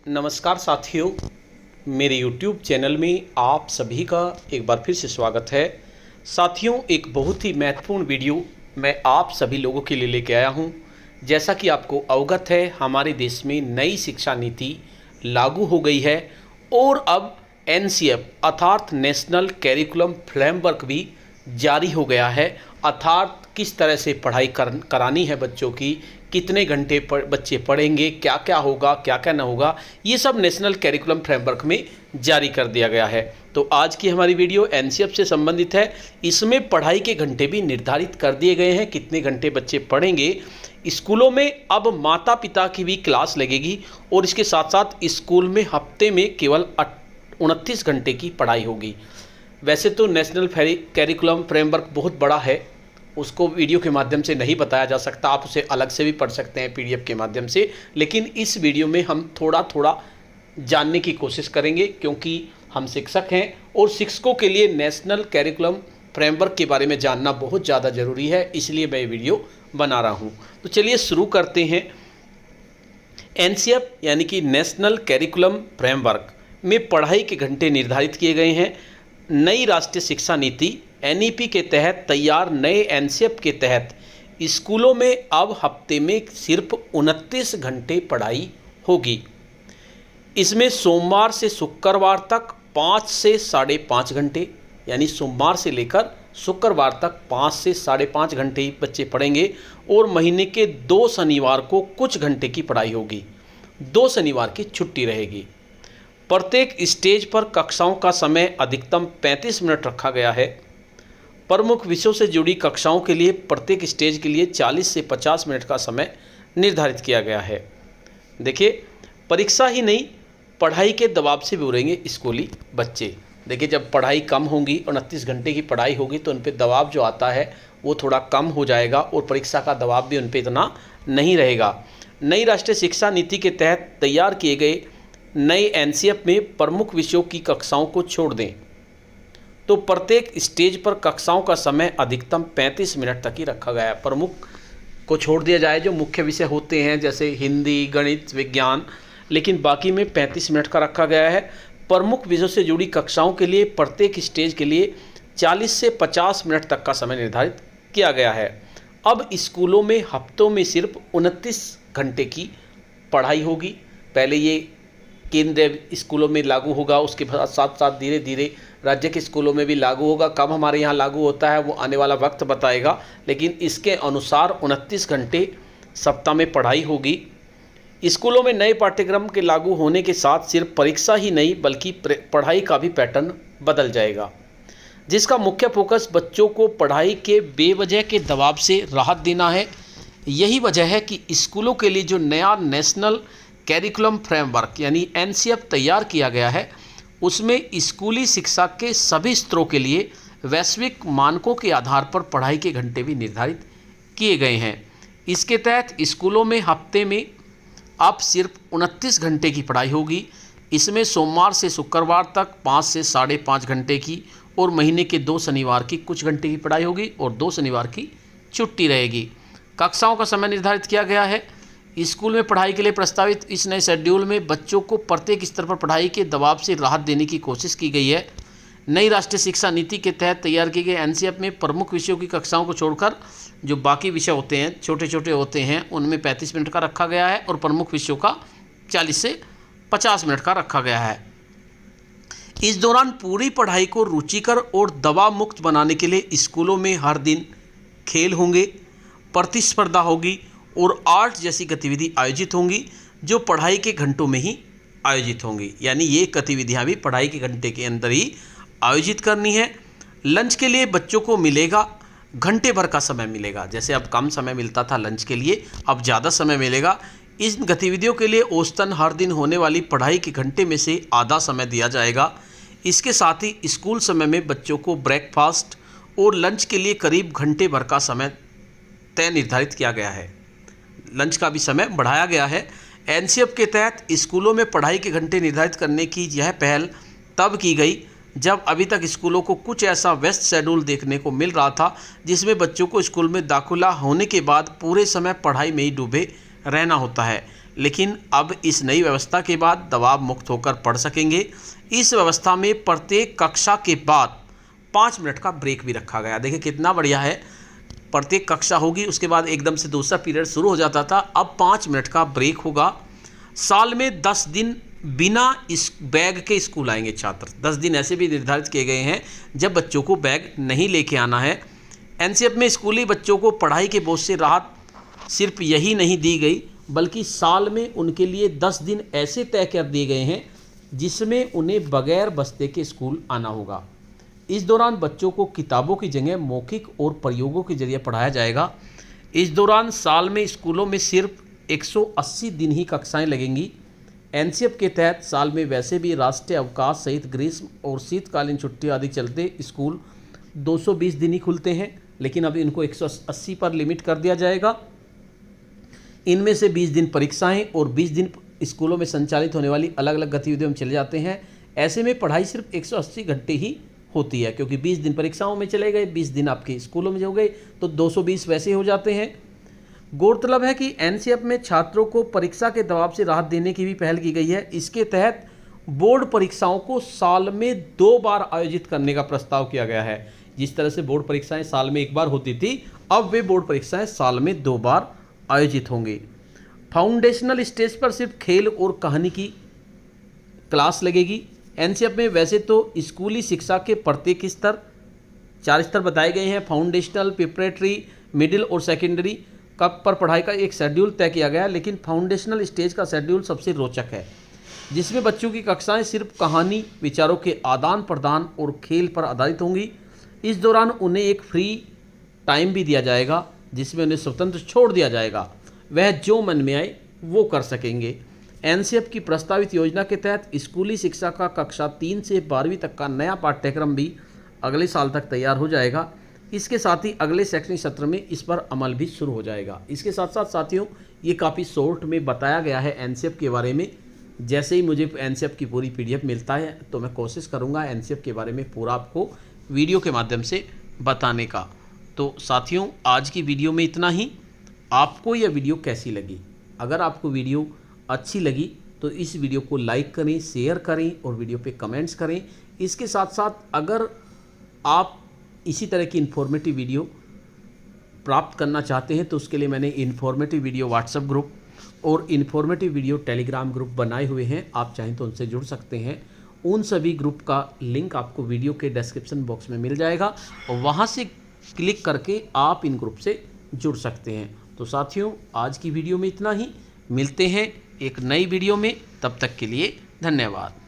नमस्कार साथियों, मेरे YouTube चैनल में आप सभी का एक बार फिर से स्वागत है। साथियों, एक बहुत ही महत्वपूर्ण वीडियो मैं आप सभी लोगों के लिए लेके आया हूं। जैसा कि आपको अवगत है, हमारे देश में नई शिक्षा नीति लागू हो गई है और अब NCF अर्थात नेशनल करिकुलम फ्रेमवर्क भी जारी हो गया है। अर्थात किस तरह से पढ़ाई करानी है बच्चों की, कितने घंटे बच्चे पढ़ेंगे, क्या क्या होगा, क्या क्या ना होगा, ये सब नेशनल करिकुलम फ्रेमवर्क में जारी कर दिया गया है। तो आज की हमारी वीडियो NCF से संबंधित है। इसमें पढ़ाई के घंटे भी निर्धारित कर दिए गए हैं, कितने घंटे बच्चे पढ़ेंगे। स्कूलों में अब माता पिता की भी क्लास लगेगी और इसके साथ साथ स्कूल में हफ्ते में केवल 29 घंटे की पढ़ाई होगी। वैसे तो नेशनल करिकुलम फ्रेमवर्क बहुत बड़ा है, उसको वीडियो के माध्यम से नहीं बताया जा सकता, आप उसे अलग से भी पढ़ सकते हैं PDF के माध्यम से। लेकिन इस वीडियो में हम थोड़ा थोड़ा जानने की कोशिश करेंगे, क्योंकि हम शिक्षक हैं और शिक्षकों के लिए नेशनल करिकुलम फ्रेमवर्क के बारे में जानना बहुत ज़्यादा ज़रूरी है, इसलिए मैं ये वीडियो बना रहा हूँ। तो चलिए शुरू करते हैं। NCF यानी कि नेशनल करिकुलम फ्रेमवर्क में पढ़ाई के घंटे निर्धारित किए गए हैं। नई राष्ट्रीय शिक्षा नीति NEP के तहत तैयार नए NCF के तहत स्कूलों में अब हफ्ते में सिर्फ 29 घंटे पढ़ाई होगी। इसमें सोमवार से शुक्रवार तक 5 से 5.5 घंटे, यानी सोमवार से लेकर शुक्रवार तक 5 से 5.5 घंटे ही बच्चे पढ़ेंगे और महीने के 2 शनिवार को कुछ घंटे की पढ़ाई होगी। 2 शनिवार की छुट्टी रहेगी। प्रत्येक स्टेज पर कक्षाओं का समय अधिकतम 35 मिनट रखा गया है। प्रमुख विषयों से जुड़ी कक्षाओं के लिए प्रत्येक स्टेज के लिए 40 से 50 मिनट का समय निर्धारित किया गया है। देखिए, परीक्षा ही नहीं, पढ़ाई के दबाव से भी उबरेंगे स्कूली बच्चे। देखिए, जब पढ़ाई कम होगी, 29 घंटे की पढ़ाई होगी, तो उन पर दबाव जो आता है वो थोड़ा कम हो जाएगा और परीक्षा का दबाव भी उन पर इतना नहीं रहेगा। नई राष्ट्रीय शिक्षा नीति के तहत तैयार किए गए नए NCF में प्रमुख विषयों की कक्षाओं को छोड़ दें तो प्रत्येक स्टेज पर कक्षाओं का समय अधिकतम 35 मिनट तक ही रखा गया है। प्रमुख को छोड़ दिया जाए, जो मुख्य विषय होते हैं जैसे हिंदी, गणित, विज्ञान, लेकिन बाकी में 35 मिनट का रखा गया है। प्रमुख विषयों से जुड़ी कक्षाओं के लिए प्रत्येक स्टेज के लिए 40 से 50 मिनट तक का समय निर्धारित किया गया है। अब स्कूलों में हफ्तों में सिर्फ 29 घंटे की पढ़ाई होगी। पहले ये केंद्रीय स्कूलों में लागू होगा, उसके साथ साथ धीरे धीरे राज्य के स्कूलों में भी लागू होगा। कब हमारे यहाँ लागू होता है वो आने वाला वक्त बताएगा, लेकिन इसके अनुसार 29 घंटे सप्ताह में पढ़ाई होगी। स्कूलों में नए पाठ्यक्रम के लागू होने के साथ सिर्फ परीक्षा ही नहीं बल्कि पढ़ाई का भी पैटर्न बदल जाएगा, जिसका मुख्य फोकस बच्चों को पढ़ाई के बेवजह के दबाव से राहत देना है। यही वजह है कि स्कूलों के लिए जो नया नेशनल करिकुलम फ्रेमवर्क यानी NCF तैयार किया गया है, उसमें स्कूली शिक्षा के सभी स्तरों के लिए वैश्विक मानकों के आधार पर पढ़ाई के घंटे भी निर्धारित किए गए हैं। इसके तहत स्कूलों में हफ्ते में अब सिर्फ 29 घंटे की पढ़ाई होगी। इसमें सोमवार से शुक्रवार तक 5 से 5.5 घंटे की और महीने के 2 शनिवार की कुछ घंटे की पढ़ाई होगी और 2 शनिवार की छुट्टी रहेगी। कक्षाओं का समय निर्धारित किया गया है। स्कूल में पढ़ाई के लिए प्रस्तावित इस नए शेड्यूल में बच्चों को प्रत्येक स्तर पर पढ़ाई के दबाव से राहत देने की कोशिश की गई है। नई राष्ट्रीय शिक्षा नीति के तहत तैयार किए गए NCF में प्रमुख विषयों की कक्षाओं को छोड़कर जो बाकी विषय होते हैं, छोटे छोटे होते हैं, उनमें 35 मिनट का रखा गया है और प्रमुख विषयों का 40 से 50 मिनट का रखा गया है। इस दौरान पूरी पढ़ाई को रुचिकर और दबाव मुक्त बनाने के लिए स्कूलों में हर दिन खेल होंगे, प्रतिस्पर्धा होगी और आर्ट जैसी गतिविधि आयोजित होंगी, जो पढ़ाई के घंटों में ही आयोजित होंगी। यानी ये गतिविधियां भी पढ़ाई के घंटे के अंदर ही आयोजित करनी है। लंच के लिए बच्चों को मिलेगा घंटे भर का समय मिलेगा। जैसे अब कम समय मिलता था लंच के लिए, अब ज़्यादा समय मिलेगा। इन गतिविधियों के लिए औसतन हर दिन होने वाली पढ़ाई के घंटे में से आधा समय दिया जाएगा। इसके साथ ही स्कूल समय में बच्चों को ब्रेकफास्ट और लंच के लिए करीब घंटे भर का समय तय निर्धारित किया गया है। लंच का भी समय बढ़ाया गया है। NCF के तहत स्कूलों में पढ़ाई के घंटे निर्धारित करने की यह पहल तब की गई जब अभी तक स्कूलों को कुछ ऐसा व्यस्त शेड्यूल देखने को मिल रहा था जिसमें बच्चों को स्कूल में दाखिला होने के बाद पूरे समय पढ़ाई में ही डूबे रहना होता है। लेकिन अब इस नई व्यवस्था के बाद दबाव मुक्त होकर पढ़ सकेंगे। इस व्यवस्था में प्रत्येक कक्षा के बाद 5 मिनट का ब्रेक भी रखा गया। देखिए कितना बढ़िया है, प्रत्येक कक्षा होगी उसके बाद एकदम से दूसरा पीरियड शुरू हो जाता था, अब 5 मिनट का ब्रेक होगा। साल में 10 दिन बिना इस बैग के स्कूल आएंगे छात्र। 10 दिन ऐसे भी निर्धारित किए गए हैं जब बच्चों को बैग नहीं लेके आना है। एनसीएफ में स्कूली बच्चों को पढ़ाई के बोझ से राहत सिर्फ यही नहीं दी गई, बल्कि साल में उनके लिए 10 दिन ऐसे तय कर दिए गए हैं जिसमें उन्हें बगैर बस्ते के स्कूल आना होगा। इस दौरान बच्चों को किताबों की जगह मौखिक और प्रयोगों के जरिए पढ़ाया जाएगा। इस दौरान साल में स्कूलों में सिर्फ 180 दिन ही कक्षाएं लगेंगी। एनसीएफ के तहत साल में वैसे भी राष्ट्रीय अवकाश सहित ग्रीष्म और शीतकालीन छुट्टी आदि चलते स्कूल 220 दिन ही खुलते हैं, लेकिन अब इनको 180 पर लिमिट कर दिया जाएगा। इनमें से 20 दिन परीक्षाएं और 20 दिन स्कूलों में संचालित होने वाली अलग अलग गतिविधियों में चले जाते हैं। ऐसे में पढ़ाई सिर्फ 180 घंटे ही होती है, क्योंकि 20 दिन परीक्षाओं में चले गए, 20 दिन आपके स्कूलों में हो गए, तो 220 वैसे हो जाते हैं। गौरतलब है कि एनसीएफ में छात्रों को परीक्षा के दबाव से राहत देने की भी पहल की गई है। इसके तहत बोर्ड परीक्षाओं को साल में 2 बार आयोजित करने का प्रस्ताव किया गया है। जिस तरह से बोर्ड परीक्षाएं साल में 1 बार होती थी, अब वे बोर्ड परीक्षाएं साल में 2 बार आयोजित होंगी। फाउंडेशनल स्टेज पर सिर्फ खेल और कहानी की क्लास लगेगी। एनसीएफ में वैसे तो स्कूली शिक्षा के प्रत्येक स्तर 4 स्तर बताए गए हैं, फाउंडेशनल, प्रिपरेटरी, मिडिल और सेकेंडरी कब पर पढ़ाई का एक शेड्यूल तय किया गया, लेकिन फाउंडेशनल स्टेज का शेड्यूल सबसे रोचक है, जिसमें बच्चों की कक्षाएं सिर्फ कहानी, विचारों के आदान प्रदान और खेल पर आधारित होंगी। इस दौरान उन्हें एक फ्री टाइम भी दिया जाएगा, जिसमें उन्हें स्वतंत्र छोड़ दिया जाएगा, वह जो मन में आए वो कर सकेंगे। एनसीएफ की प्रस्तावित योजना के तहत स्कूली शिक्षा का कक्षा 3 से 12वीं तक का नया पाठ्यक्रम भी अगले साल तक तैयार हो जाएगा। इसके साथ ही अगले शैक्षणिक सत्र में इस पर अमल भी शुरू हो जाएगा। इसके साथ साथ साथियों, ये काफ़ी शॉर्ट में बताया गया है एनसीएफ के बारे में। जैसे ही मुझे एनसीएफ की पूरी पीडीएफ मिलता है तो मैं कोशिश करूँगा एनसीएफ के बारे में पूरा आपको वीडियो के माध्यम से बताने का। तो साथियों, आज की वीडियो में इतना ही। आपको यह वीडियो कैसी लगी? अगर आपको वीडियो अच्छी लगी तो इस वीडियो को लाइक करें, शेयर करें और वीडियो पे कमेंट्स करें। इसके साथ साथ अगर आप इसी तरह की इन्फॉर्मेटिव वीडियो प्राप्त करना चाहते हैं तो उसके लिए मैंने इन्फॉर्मेटिव वीडियो व्हाट्सएप ग्रुप और इन्फॉर्मेटिव वीडियो टेलीग्राम ग्रुप बनाए हुए हैं। आप चाहें तो उनसे जुड़ सकते हैं। उन सभी ग्रुप का लिंक आपको वीडियो के डिस्क्रिप्शन बॉक्स में मिल जाएगा और वहाँ से क्लिक करके आप इन ग्रुप से जुड़ सकते हैं। तो साथियों, आज की वीडियो में इतना ही। मिलते हैं एक नई वीडियो में, तब तक के लिए धन्यवाद।